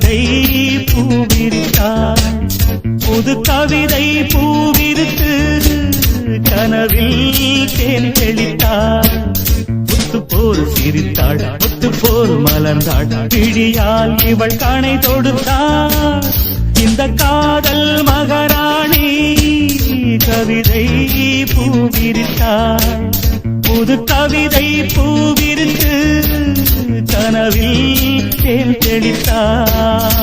கவிதை பூவிரித்தாள் புது கவிதை பூவிரித்து கனவில் தேன் தெளித்தாள் முத்து போல் சிரித்தாள் முத்து போல் மலர்ந்தாள் விழியால் இவள் கணை தொடுத்தாள் இந்த காதல் மகாராணி கவிதை பூவிரித்தாள் புது கவிதை பூவிரித்து கனவில் தேன் தெளித்தாள்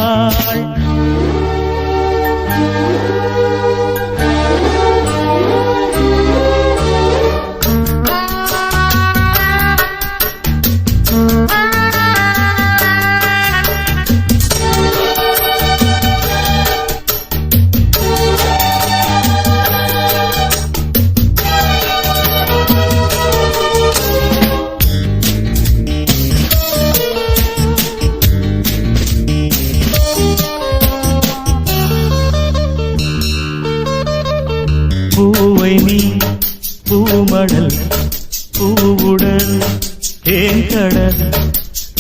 பூவை நீ பூமடல் பூவுடல் தேன்கடல்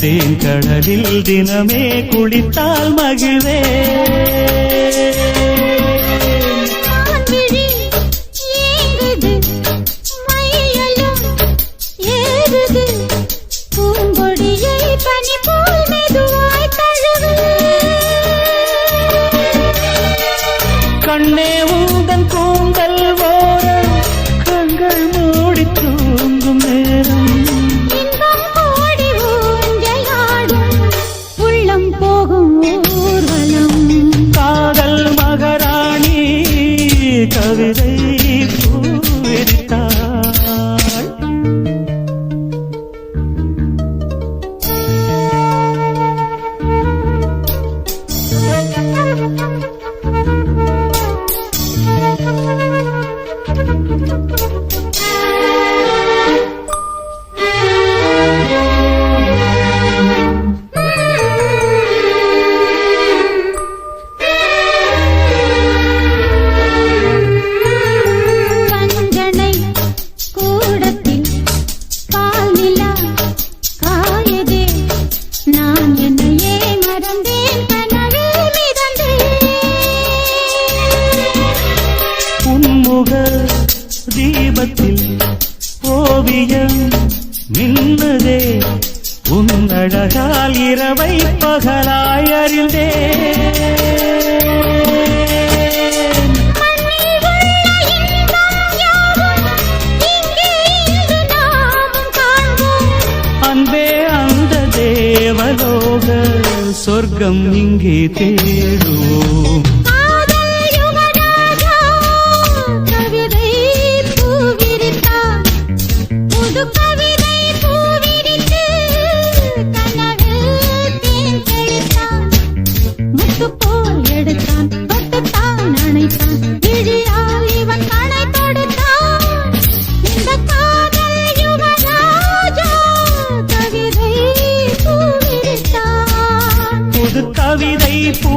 தேன்கடலில் தினமே குளித்தால் மகிழ்வே கண்ணே உந்தன் கூந்தல் ஓரம் கண்கள் மூடி தூங்கும் நேரம் உள்ளம் போகும் ஊர்வலம் காதல் மகாராணி கவிதை பூவிரித்தாள் தீபத்தில் ஓவியம் நின்றதே உன்னழகால் இரவை பகலாய் அறிந்தே அன்பே அந்த தேவலோக சொர்க்கம் இங்கே தேடுவோம் கவிதை பூ